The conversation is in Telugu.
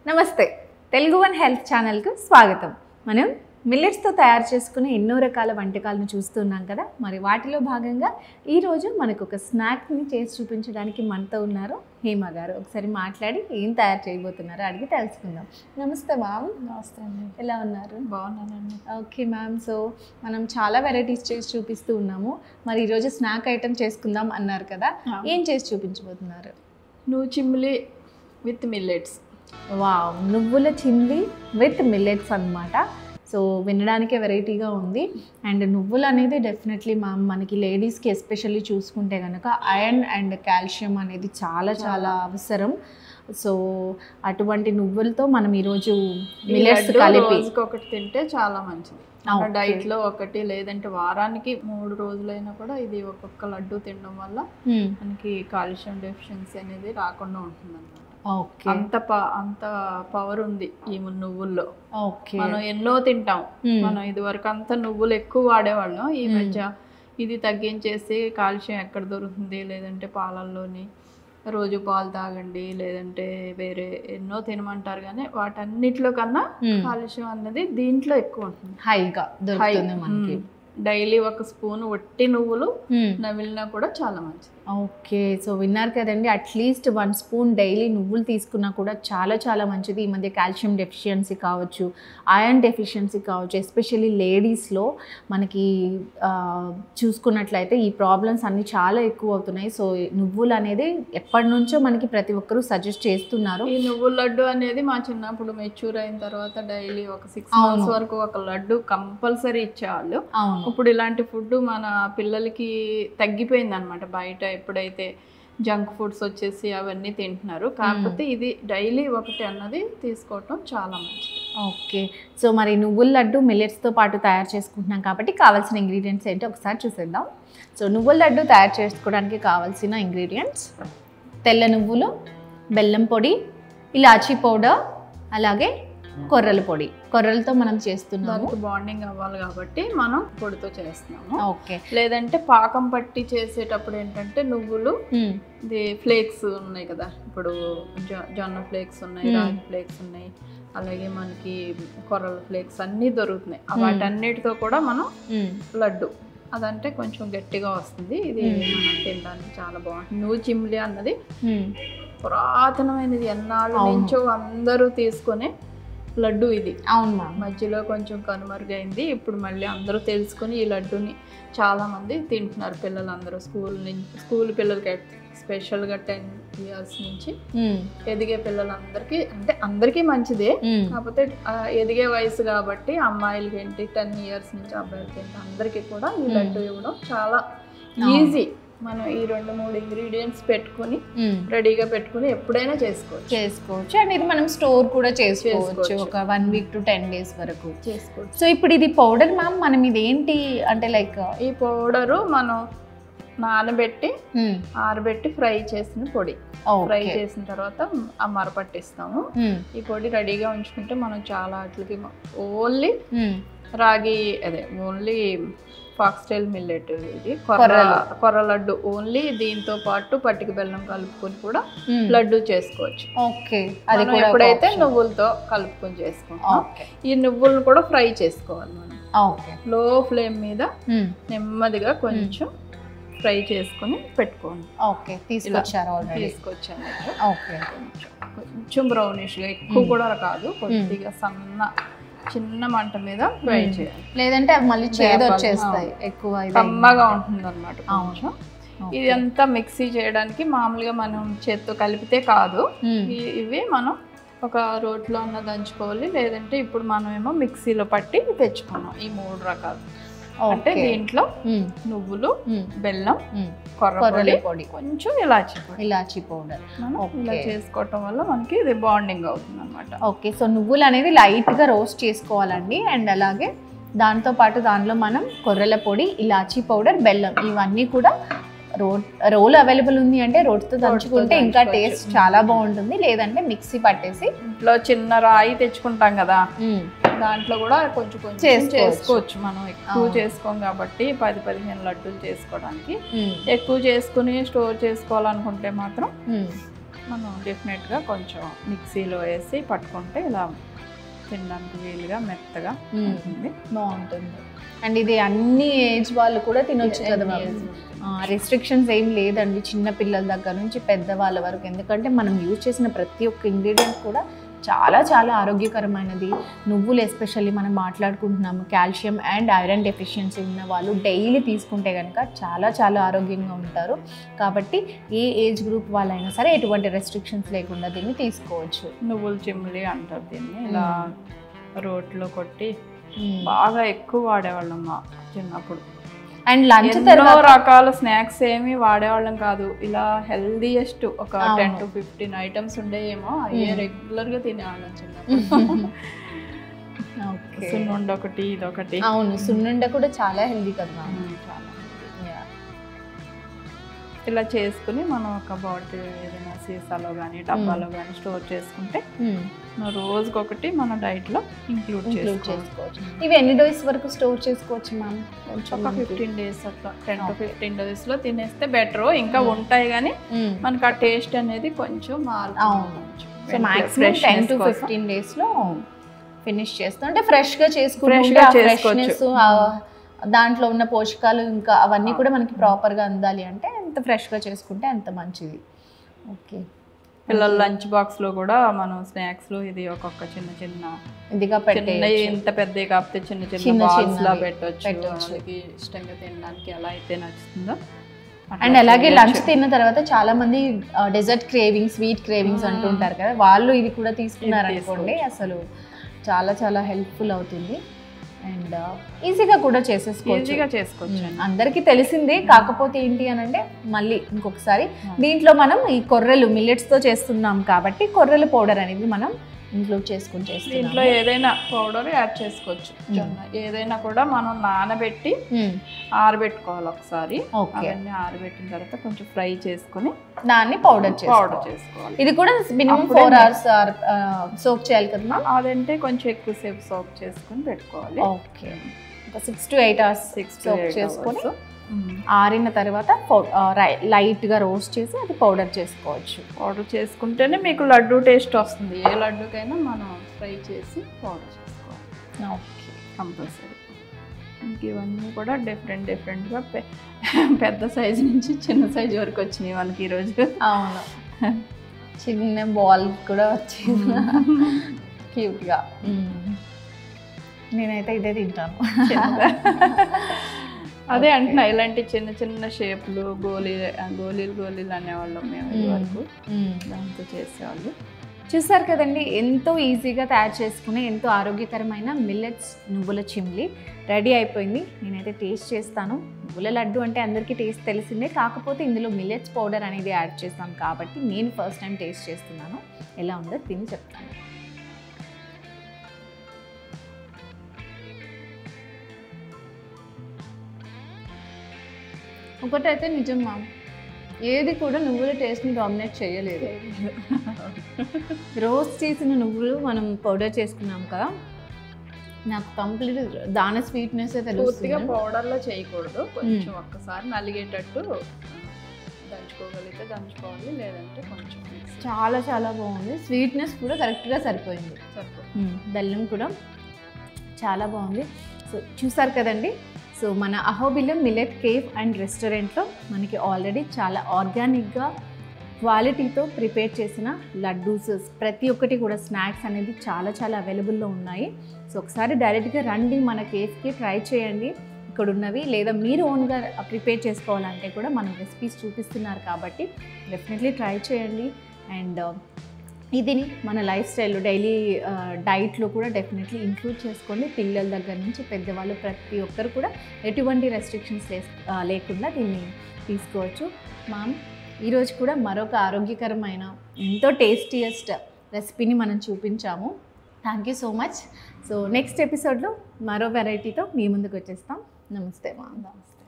నమస్తే తెలుగు వన్ హెల్త్ ఛానల్కు స్వాగతం. మనం మిల్లెట్స్తో తయారు చేసుకునే ఎన్నో రకాల వంటకాలను చూస్తున్నాం కదా. మరి వాటిలో భాగంగా ఈరోజు మనకు ఒక స్నాక్ని చేసి చూపించడానికి మనతో ఉన్నారు హేమ గారు. ఒకసారి మాట్లాడి ఏం తయారు చేయబోతున్నారో అడిగి తెలుసుకుందాం. నమస్తే మ్యామ్. నమస్తే అండి. ఎలా ఉన్నారు? బాగున్నానండి. Okay ma'am. సో మనం చాలా వెరైటీస్ చేసి చూపిస్తూ ఉన్నాము. మరి ఈరోజు స్నాక్ ఐటమ్ చేసుకుందాం అన్నారు కదా, ఏం చేసి చూపించబోతున్నారు? నువ్వు చిమ్మిలి విత్ మిల్లెట్స్. వావ్, నువ్వుల చిమ్లీ విత్ మిల్లెట్స్ అన్నమాట. సో వినడానికే వెరైటీగా ఉంది. అండ్ నువ్వులు అనేది డెఫినెట్లీ మనకి లేడీస్కి ఎస్పెషల్లీ చూసుకుంటే కనుక ఐరన్ అండ్ కాల్షియం అనేది చాలా చాలా అవసరం. సో అటువంటి నువ్వులతో మనం ఈరోజు మిల్లెట్స్ కలిపి ఒకటి తింటే చాలా మంచిది. డైట్లో ఒకటి లేదంటే వారానికి 3 రోజులైనా కూడా ఇది ఒక్కొక్క లడ్డు తినడం వల్ల మనకి కాల్షియం డెఫిషియన్సీ అనేది రాకుండా ఉంటుంది అన్నమాట. అంత పవర్ ఉంది ఈ నువ్వుల్లో. మనం ఎన్నో తింటాం. మనం ఇది వరకు అంతా నువ్వులు ఎక్కువ వాడేవాళ్ళం. ఈ మధ్య ఇది తగ్గించేసి కాల్షియం ఎక్కడ దొరుకుతుంది, లేదంటే పాలల్లోని రోజు పాలు తాగండి, లేదంటే వేరే ఎన్నో తినమంటారు, కానీ వాటన్నిటిలో కన్నా కాల్షియం అన్నది దీంట్లో ఎక్కువ ఉంటుంది, హైగా దొరుకుతుంది మనకి. డైలీ 1 స్పూన్ వట్టి నువ్వులు నమిలినా కూడా చాలా మంచిది. ఓకే, సో విన్నారు కదండి. అట్లీస్ట్ 1 స్పూన్ డైలీ నువ్వులు తీసుకున్నా కూడా చాలా చాలా మంచిది. ఈ మధ్య కాల్షియం డెఫిషియన్సీ కావచ్చు, ఐరన్ డెఫిషియన్సీ కావచ్చు, ఎస్పెషల్లీ లేడీస్లో మనకి చూసుకున్నట్లయితే ఈ ప్రాబ్లమ్స్ అన్నీ చాలా ఎక్కువ అవుతున్నాయి. సో నువ్వులు అనేది ఎప్పటి నుంచో మనకి ప్రతి ఒక్కరూ సజెస్ట్ చేస్తున్నారు. ఈ నువ్వుల లడ్డు అనేది మా చిన్నప్పుడు మెచ్యూర్ అయిన తర్వాత డైలీ ఒక 6 మంత్స్ వరకు ఒక లడ్డు కంపల్సరీ ఇచ్చేవాళ్ళు. ఇప్పుడు ఇలాంటి ఫుడ్ మన పిల్లలకి తగ్గిపోయింది అనమాట. బయట ఎప్పుడైతే జంక్ ఫుడ్స్ వచ్చేసి అవన్నీ తింటున్నారు. కాకపోతే ఇది డైలీ ఒకటి అన్నది తీసుకోవటం చాలా మంచిది. ఓకే, సో మరి నువ్వుల లడ్డు మిల్లెట్స్తో పాటు తయారు చేసుకుంటున్నాం కాబట్టి కావాల్సిన ఇంగ్రీడియంట్స్ ఏంటో ఒకసారి చూసేద్దాం. సో నువ్వుల లడ్డు తయారు చేసుకోవడానికి కావాల్సిన ఇంగ్రీడియంట్స్: తెల్ల నువ్వులు, బెల్లం పొడి, ఇలాచీ పౌడర్, అలాగే కొర్రల పొడి. కొర్రలతో మనం చేస్తున్నాము, బాండింగ్ అవ్వాలి కాబట్టి మనం పొడితో చేస్తున్నాము. ఓకే, లేదంటే పాకం పట్టి చేసేటప్పుడు ఏంటంటే నువ్వులు ఫ్లేక్స్ ఉన్నాయి కదా, ఇప్పుడు జొన్న ఫ్లేక్స్ ఉన్నాయి, రాగి ఫ్లేక్స్ ఉన్నాయి, అలాగే మనకి కొర్రల ఫ్లేక్స్ అన్నీ దొరుకుతున్నాయి. వాటన్నిటితో కూడా మనం లడ్డు అదంటే కొంచెం గట్టిగా వస్తుంది. ఇది మనం తినడానికి చాలా బాగుంటుంది. నువ్వు చిమ్లి అన్నది పురాతనమైనది, ఎన్నాళ్ళ నుంచో అందరూ తీసుకొని లడ్డు ఇది. అవును, మధ్యలో కొంచెం కనుమరుగైంది. ఇప్పుడు మళ్ళీ అందరూ తెలుసుకుని ఈ లడ్డుని చాలామంది తింటున్నారు. పిల్లలందరూ స్కూల్ పిల్లలకి స్పెషల్గా 10 years నుంచి ఎదిగే పిల్లలందరికీ, అంటే అందరికీ మంచిదే, కాకపోతే ఎదిగే వయసు కాబట్టి అమ్మాయిలకి ఏంటి 10 years నుంచి అబ్బాయిలకి ఏంటి అందరికీ కూడా ఈ లడ్డు ఇవ్వడం చాలా ఈజీ. మనం ఈ 2-3 ఇంగ్రీడియంట్స్ పెట్టుకుని రెడీగా పెట్టుకుని ఎప్పుడైనా చేసుకోవచ్చు. అండ్ ఇది మనం స్టోర్ కూడా చేసుకోవచ్చు ఒక 1 week to 10 days వరకు చేసుకోవచ్చు. సో ఇప్పుడు ఇది పౌడర్ మ్యామ్, మనం ఇది ఏంటి అంటే లైక్ ఈ పౌడరు మనం నానబెట్టి ఆరబెట్టి ఫ్రై చేసిన పొడి. ఫ్రై చేసిన తర్వాత మరపట్టిస్తాము. ఈ పొడి రెడీగా ఉంచుకుంటే మనం చాలా వాటికి ఓన్లీ రాగి ఓన్లీ ఫాక్స్టైల్ మిల్లెట్, ఇది కొర్ర లడ్డు ఓన్లీ దీంతో పాటు పట్టిక బెల్లం కలుపుకొని కూడా లడ్డు చేసుకోవచ్చు. ఓకే, అది ఎప్పుడైతే నువ్వులతో కలుపుకొని చేసుకుంటాం. ఈ నువ్వులను కూడా ఫ్రై చేసుకోవాలి మనం. లో ఫ్లేమ్ మీద నెమ్మదిగా కొంచెం ఫ్రై చేసుకుని పెట్టుకోండి. ఓకే, తీసుకొచ్చాను. కొంచెం బ్రౌనిష్గా, ఎక్కువ కూడా కాదు, కొద్దిగా చిన్న మంట మీద ఫ్రై చేయాలి, లేదంటే మళ్ళీ చేదు వచ్చేస్తాయి, ఎక్కువ కమ్మగా ఉంటుంది అనమాట కొంచెం. ఇది అంతా మిక్సీ చేయడానికి మామూలుగా మనం చేత్తో కలిపితే కాదు, ఇవి మనం ఒక రోట్లో అన్న దంచుకోవాలి, లేదంటే ఇప్పుడు మనమేమో మిక్సీలో పట్టి తెచ్చుకున్నాం. ఈ 3 రకాలు అంటే దీంట్లో నువ్వులు, బెల్లం, కొర్రల పొడి, కొంచెం ఇలాచీ పౌడర్ ఇలా చేసుకోవటం వల్ల మనకి ఇది బాండింగ్ అవుతుంది అనమాట. ఓకే, సో నువ్వులు అనేది లైట్గా రోస్ట్ చేసుకోవాలండి. అండ్ అలాగే దాంతోపాటు దానిలో మనం కొర్రల పొడి, ఇలాచీ పౌడర్, బెల్లం ఇవన్నీ కూడా రోల్ అవైలబుల్ ఉంది అంటే రోడ్తో దంచుకుంటే ఇంకా టేస్ట్ చాలా బాగుంటుంది, లేదంటే మిక్సీ పట్టేసి ఇంట్లో చిన్న రాయి తెచ్చుకుంటాం కదా, దాంట్లో కూడా కొంచెం చేసుకోవచ్చు. మనం ఎక్కువ చేసుకోం కాబట్టి 10-15 లడ్డూలు చేసుకోవడానికి. ఎక్కువ చేసుకుని స్టోర్ చేసుకోవాలనుకుంటే మాత్రం మనం డెఫినెట్గా కొంచెం మిక్సీలో వేసి పట్టుకుంటే ఇలా తినడానికి వీలుగా మెత్తగా ఉంటుంది. బాగుంటుంది. అండ్ ఇది అన్ని ఏజ్ వాళ్ళు కూడా తినొచ్చు కదా, రెస్ట్రిక్షన్స్ ఏం లేదండి చిన్న పిల్లల దగ్గర నుంచి పెద్దవాళ్ళ వరకు. ఎందుకంటే మనం యూజ్ చేసిన ప్రతి ఒక్క ఇంగ్రీడియంట్ కూడా చాలా చాలా ఆరోగ్యకరమైనది. నువ్వులు ఎస్పెషల్లీ మనం మాట్లాడుకుంటున్నాము, కాల్షియం అండ్ ఐరన్ డెఫిషియన్సీ ఉన్న వాళ్ళు డైలీ తీసుకుంటే కనుక చాలా చాలా ఆరోగ్యంగా ఉంటారు. కాబట్టి ఏ ఏజ్ గ్రూప్ వాళ్ళైనా సరే ఎటువంటి రెస్ట్రిక్షన్స్ లేకుండా దీన్ని తీసుకోవచ్చు. నువ్వుల చిమ్మిలి అంటారు దీన్ని. ఇలా రోట్లో కొట్టి బాగా ఎక్కువ వాడేవాళ్ళం మా చిన్నప్పుడు. అండ్ లంచ్ ఎన్నో రకాల స్నాక్స్ ఏమి వాడేవాళ్ళం కాదు. ఇలా హెల్దీయెస్ట్ ఒక 10 to 15 ఐటమ్స్ ఉండేయేమో, అవి రెగ్యులర్ గా తినేవాళ్ళం చిన్నప్పుడు. సున్నుండ ఒకటి, ఇదొకటి. అవును, సున్నుండ కూడా చాలా హెల్దీ కదా. చాలా ఇలా చేసుకుని మనం ఒక బాటిల్ ఏదైనా సీసాలో కానీ డబ్బాలో కానీ స్టోర్ చేసుకుంటే రోజుకొకటి మన డైట్లో ఇంక్లూడ్ చేసుకోవచ్చు. ఇవి ఎన్ని డేస్ వరకు స్టోర్ చేసుకోవచ్చు మ్యామ్? ఒక 15 days అట్లా, 10 to 15 days లో తినేస్తే బెటర్. ఇంకా ఉంటాయి కానీ మనకు ఆ టేస్ట్ అనేది కొంచెం మారుతుంది. సో మాక్సిమం 10 to 15 days లో ఫినిష్ చేస్తాం. అంటే ఫ్రెష్గా చేసుకోవచ్చు. దాంట్లో ఉన్న పోషకాలు ఇంకా అవన్నీ కూడా మనకి ప్రాపర్గా అందాలి అంటే ఎంత ఫ్రెష్గా చేసుకుంటే అంత మంచిది. ఓకే, పిల్లల లంచ్ బాక్స్లో కూడా మనం స్నాక్స్లో ఇది ఒక్కొక్క చిన్న చిన్న ఇదిగా పెట్టే, ఇంత పెద్దవి కాకపోతే చిన్న చిన్న బాల్స్లా పెట్టవచ్చు. వాళ్ళకి ఇష్టంగా తినడానికి ఎలా అయితే నచ్చుతుందో. అండ్ అలాగే లంచ్ తిన్న తర్వాత చాలా మంది డెజర్ట్ క్రేవింగ్స్, స్వీట్ క్రేవింగ్స్ అంటుంటారు కదా, వాళ్ళు ఇది కూడా తీసుకున్నారనుకోండి అసలు చాలా చాలా హెల్ప్ఫుల్ అవుతుంది. అండ్ ఈజీగా కూడా చేసుకోవచ్చు. అందరికీ తెలిసిందే. కాకపోతే ఏంటి అని అంటే మళ్ళీ ఇంకొకసారి దీంట్లో మనం ఈ కొర్రలు మిల్లెట్స్తో చేస్తున్నాం కాబట్టి కొర్రల పౌడర్ అనేది మనం ఇంక్లూడ్ చేసుకుని చేస్తాం. దీంట్లో ఏదైనా పౌడర్ యాడ్ చేసుకోవచ్చు. ఏదైనా కూడా మనం నానబెట్టి ఆరబెట్టుకోవాలి ఒకసారి. అవన్నీ ఆరబెట్టిన తర్వాత కొంచెం ఫ్రై చేసుకుని దాన్ని పౌడర్ చేసుకోవాలి. ఇది కూడా మినిమం 4 hours సోక్ చేయాలి కదా. అదంటే కొంచెం ఎక్కువసేపు సోక్ చేసుకుని పెట్టుకోవాలి. ఓకే, ఒక 6 to 8 hours సోక్ చేసుకొని ఆరిన తర్వాత లైట్గా రోస్ట్ చేసి అది పౌడర్ చేసుకోవచ్చు. పౌడర్ చేసుకుంటేనే మీకు లడ్డు టేస్ట్ వస్తుంది. ఏ లడ్డుకైనా మనం ఫ్రై చేసి పౌడర్ చేసుకోవాలి. Okay, compulsory. ఇంక ఇవన్నీ కూడా డిఫరెంట్గా పెద్ద సైజు నుంచి చిన్న సైజు వరకు వచ్చినాయి మనకి ఈరోజు. అవును, చిన్న బాల్ కూడా వచ్చింది క్యూట్గా. నేనైతే ఇదే తింటాను. అదే అంటున్నా, ఇలాంటి చిన్న చిన్న షేప్లు గోళీలు అనేవాళ్ళం మేము వరకు. దాంతో చేసేవాళ్ళు. చూసారు కదండి, ఎంతో ఈజీగా తయారు చేసుకునే ఎంతో ఆరోగ్యకరమైన మిల్లెట్స్ నువ్వుల చిమ్లీ రెడీ అయిపోయింది. నేనైతే టేస్ట్ చేస్తాను. నువ్వుల లడ్డు అంటే అందరికీ టేస్ట్ తెలిసిందే, కాకపోతే ఇందులో మిల్లెట్స్ పౌడర్ అనేది యాడ్ చేస్తాం కాబట్టి నేను ఫస్ట్ టైం టేస్ట్ చేస్తున్నాను. ఎలా ఉందో తిని చెప్తాను. ఒకటైతే నిజం మ్యామ్, ఏది కూడా నువ్వుల టేస్ట్ని డామినేట్ చేయలేదు. రోస్ట్ చేసిన నువ్వులు మనం పౌడర్ చేసుకున్నాం కదా, నాకు కంప్లీట్ దాని స్వీట్నెస్ పూర్తిగా పౌడర్లో చేయకూడదు. కొంచెం ఒక్కసారి నలిగేటట్టు దంచుకోగలిగితే దంచుకోవాలి, లేదంటే కొంచెం చాలా చాలా బాగుంది. స్వీట్నెస్ కూడా కరెక్ట్గా సరిపోయింది. బెల్లం కూడా చాలా బాగుంది. సో చూసారు కదండి, సో మన అహోబిలం మిల్లెట్ కేఫ్ అండ్ రెస్టారెంట్లో మనకి ఆల్రెడీ చాలా ఆర్గానిక్గా క్వాలిటీతో ప్రిపేర్ చేసిన లడ్డూస్ ప్రతి ఒక్కటి కూడా స్నాక్స్ అనేది చాలా చాలా అవైలబుల్లో ఉన్నాయి. సో ఒకసారి డైరెక్ట్గా రండి మన కేఫ్కి, ట్రై చేయండి ఇక్కడ ఉన్నవి. లేదా మీరు ఓన్గా ప్రిపేర్ చేసుకోవాలంటే కూడా మనం రెసిపీస్ చూపిస్తున్నారు కాబట్టి డెఫినెట్లీ ట్రై చేయండి. అండ్ ఇది మన లైఫ్ స్టైల్ డైలీ డైట్లో కూడా డెఫినెట్లీ ఇంక్లూడ్ చేసుకోండి. పిల్లల దగ్గర నుంచి పెద్దవాళ్ళు ప్రతి ఒక్కరు కూడా ఎటువంటి రెస్ట్రిక్షన్స్ లేకుండా దీన్ని తీసుకోవచ్చు. మ్యామ్, ఈరోజు కూడా మరొక ఆరోగ్యకరమైన ఎంతో టేస్టీయెస్ట్ రెసిపీని మనం చూపించాము. Thank you so much. So next ఎపిసోడ్లో మరో వెరైటీతో మీ ముందుకు వచ్చేస్తాం. నమస్తే మ్యామ్. నమస్తే.